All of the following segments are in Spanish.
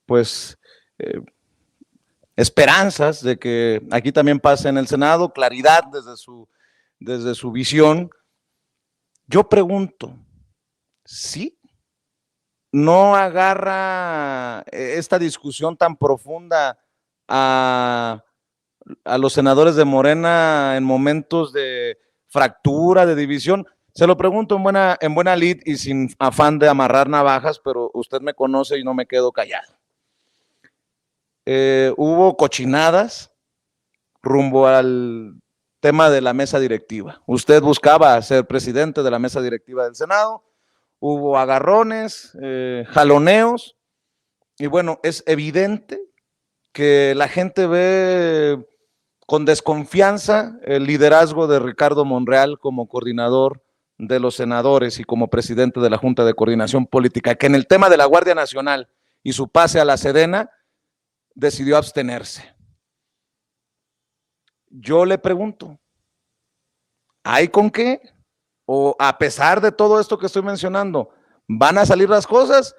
pues, esperanzas de que aquí también pase en el Senado, claridad desde su visión. Yo pregunto, ¿sí? ¿No agarra esta discusión tan profunda a los senadores de Morena en momentos de fractura, de división? Se lo pregunto en buena lid y sin afán de amarrar navajas, pero usted me conoce y no me quedo callado. Hubo cochinadas rumbo al tema de la mesa directiva. Usted buscaba ser presidente de la mesa directiva del Senado, hubo agarrones, jaloneos, y bueno, es evidente que la gente ve con desconfianza el liderazgo de Ricardo Monreal como coordinador de los senadores y como presidente de la Junta de Coordinación Política, que en el tema de la Guardia Nacional y su pase a la Sedena decidió abstenerse. Yo le pregunto, ¿hay con qué? ¿O a pesar de todo esto que estoy mencionando, van a salir las cosas?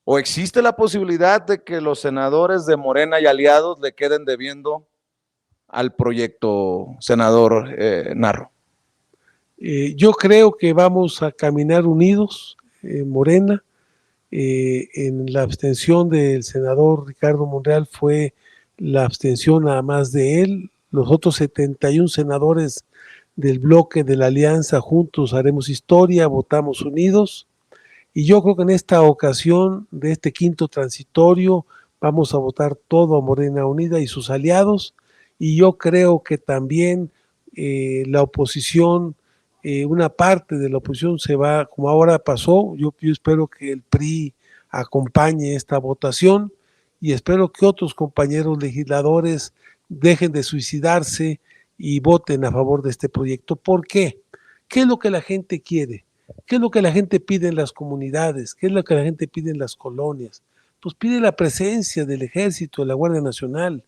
¿O existe la posibilidad de que los senadores de Morena y aliados le queden debiendo al proyecto, senador Narro? Yo creo que vamos a caminar unidos, Morena. En la abstención del senador Ricardo Monreal fue la abstención nada más de él. Los otros 71 senadores del bloque de la alianza Juntos Haremos Historia, votamos unidos, y yo creo que en esta ocasión de este quinto transitorio vamos a votar todo a Morena Unida y sus aliados, y yo creo que también la oposición, una parte de la oposición se va, como ahora pasó. Yo espero que el PRI acompañe esta votación y espero que otros compañeros legisladores dejen de suicidarse y voten a favor de este proyecto. ¿Por qué? ¿Qué es lo que la gente quiere? ¿Qué es lo que la gente pide en las comunidades? ¿Qué es lo que la gente pide en las colonias? Pues pide la presencia del Ejército, de la Guardia Nacional.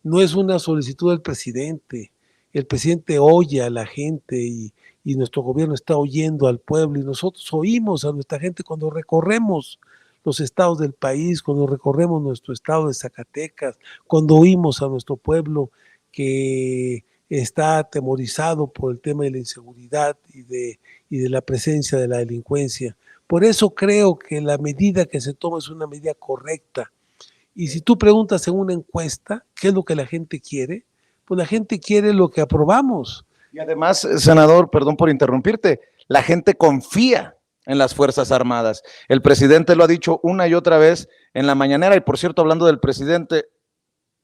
No es una solicitud del presidente. El presidente oye a la gente y nuestro gobierno está oyendo al pueblo, y nosotros oímos a nuestra gente cuando recorremos los estados del país, cuando recorremos nuestro estado de Zacatecas, cuando oímos a nuestro pueblo que está atemorizado por el tema de la inseguridad y de la presencia de la delincuencia. Por eso creo que la medida que se toma es una medida correcta. Y si tú preguntas en una encuesta qué es lo que la gente quiere, pues la gente quiere lo que aprobamos. Y además, senador, perdón por interrumpirte, la gente confía en las Fuerzas Armadas. El presidente lo ha dicho una y otra vez en la mañanera, y por cierto, hablando del presidente,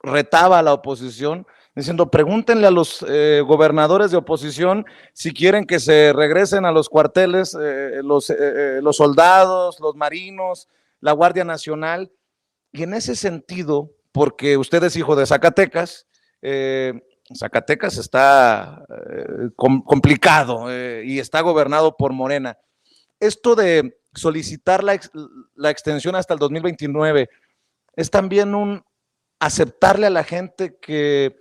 retaba a la oposición diciendo, pregúntenle a los gobernadores de oposición si quieren que se regresen a los cuarteles los soldados, los marinos, la Guardia Nacional. Y en ese sentido, porque usted es hijo de Zacatecas, Zacatecas está complicado y está gobernado por Morena. Esto de solicitar la extensión hasta el 2029 es también un aceptarle a la gente que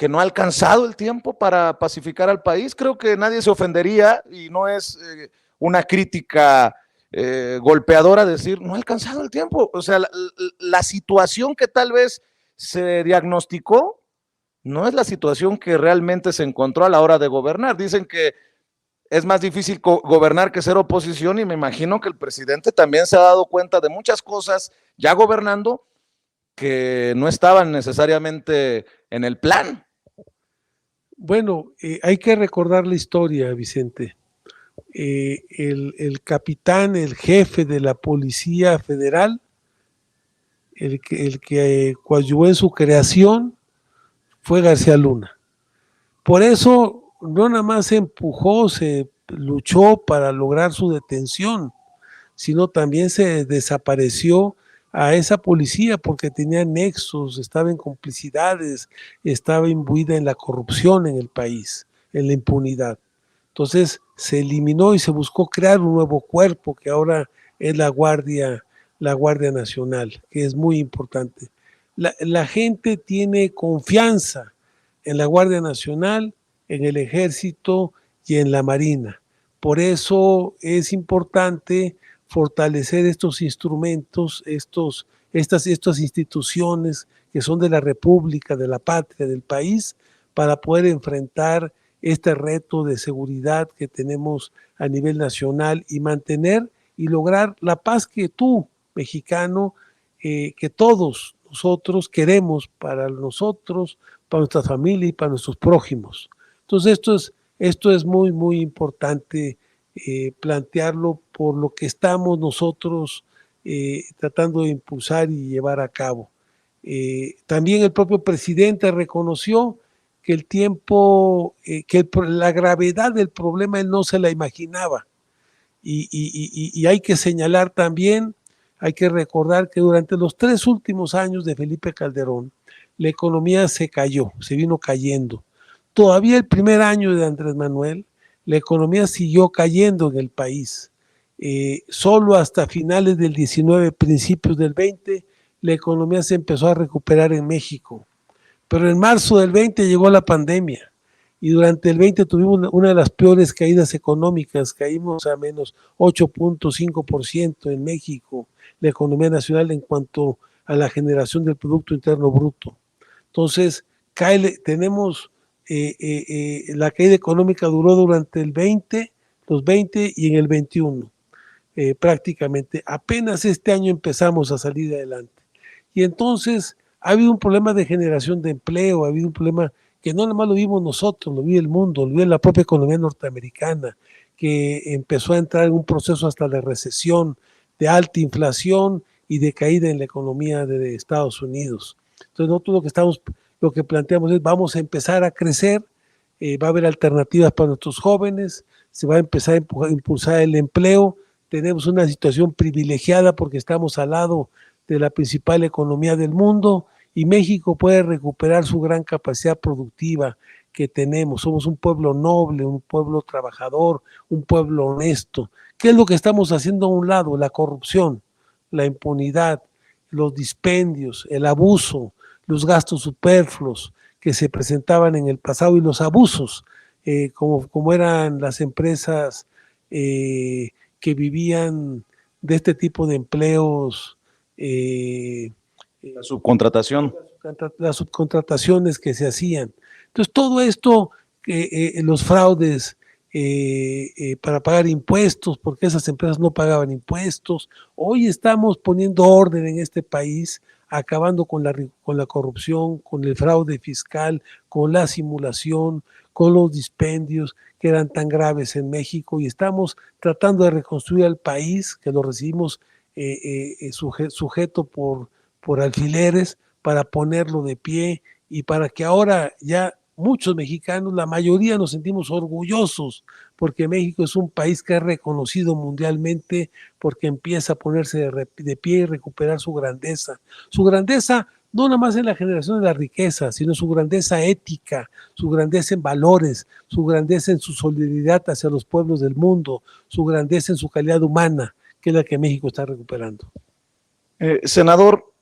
no ha alcanzado el tiempo para pacificar al país. Creo que nadie se ofendería y no es una crítica golpeadora decir, no ha alcanzado el tiempo. O sea, la situación que tal vez se diagnosticó no es la situación que realmente se encontró a la hora de gobernar. Dicen que es más difícil gobernar que ser oposición, y me imagino que el presidente también se ha dado cuenta de muchas cosas ya gobernando que no estaban necesariamente en el plan. Bueno, hay que recordar la historia, Vicente. El capitán, el jefe de la Policía Federal, el que coadyuvó en su creación, fue García Luna. Por eso no nada más se empujó, se luchó para lograr su detención, sino también se desapareció a esa policía porque tenía nexos, estaba en complicidades, estaba imbuida en la corrupción en el país, en la impunidad. Entonces se eliminó y se buscó crear un nuevo cuerpo que ahora es la Guardia Nacional, que es muy importante. La gente tiene confianza en la Guardia Nacional, en el Ejército y en la Marina. Por eso es importante fortalecer estos instrumentos, estas instituciones que son de la República, de la patria, del país, para poder enfrentar este reto de seguridad que tenemos a nivel nacional y mantener y lograr la paz que tú, mexicano, que todos nosotros queremos para nosotros, para nuestra familia y para nuestros prójimos. Entonces esto es muy, muy importante plantearlo por lo que estamos nosotros tratando de impulsar y llevar a cabo. También el propio presidente reconoció que el tiempo, la gravedad del problema él no se la imaginaba. Y hay que señalar también, hay que recordar que durante los 3 últimos años de Felipe Calderón, la economía se cayó, se vino cayendo. Todavía el primer año de Andrés Manuel, la economía siguió cayendo en el país. Solo hasta finales del 19, principios del 20, la economía se empezó a recuperar en México. Pero en marzo del 20 llegó la pandemia y durante el 20 tuvimos una de las peores caídas económicas, caímos a menos 8.5% en México, la economía nacional en cuanto a la generación del Producto Interno Bruto. Entonces, tenemos la caída económica duró durante el 20, los 20 y en el 21, prácticamente. Apenas este año empezamos a salir adelante. Y entonces ha habido un problema de generación de empleo, ha habido un problema que no nada más lo vimos nosotros, lo vive el mundo, lo vive la propia economía norteamericana, que empezó a entrar en un proceso hasta de recesión, de alta inflación y de caída en la economía de Estados Unidos. Entonces nosotros lo que planteamos es vamos a empezar a crecer, va a haber alternativas para nuestros jóvenes, se va a empezar a impulsar el empleo, tenemos una situación privilegiada porque estamos al lado de la principal economía del mundo y México puede recuperar su gran capacidad productiva que tenemos. Somos un pueblo noble, un pueblo trabajador, un pueblo honesto. ¿Qué es lo que estamos haciendo a un lado? La corrupción, la impunidad, los dispendios, el abuso, los gastos superfluos que se presentaban en el pasado y los abusos, como eran las empresas que vivían de este tipo de empleos. La subcontratación. Las subcontrataciones que se hacían. Entonces, todo esto, los fraudes para pagar impuestos, porque esas empresas no pagaban impuestos. Hoy estamos poniendo orden en este país, acabando con la corrupción, con el fraude fiscal, con la simulación, con los dispendios que eran tan graves en México y estamos tratando de reconstruir al país, que lo recibimos sujeto por alfileres, para ponerlo de pie y para que ahora ya muchos mexicanos, la mayoría nos sentimos orgullosos porque México es un país que es reconocido mundialmente porque empieza a ponerse de pie y recuperar su grandeza. Su grandeza no nada más en la generación de la riqueza, sino su grandeza ética, su grandeza en valores, su grandeza en su solidaridad hacia los pueblos del mundo, su grandeza en su calidad humana, que es la que México está recuperando. Senador,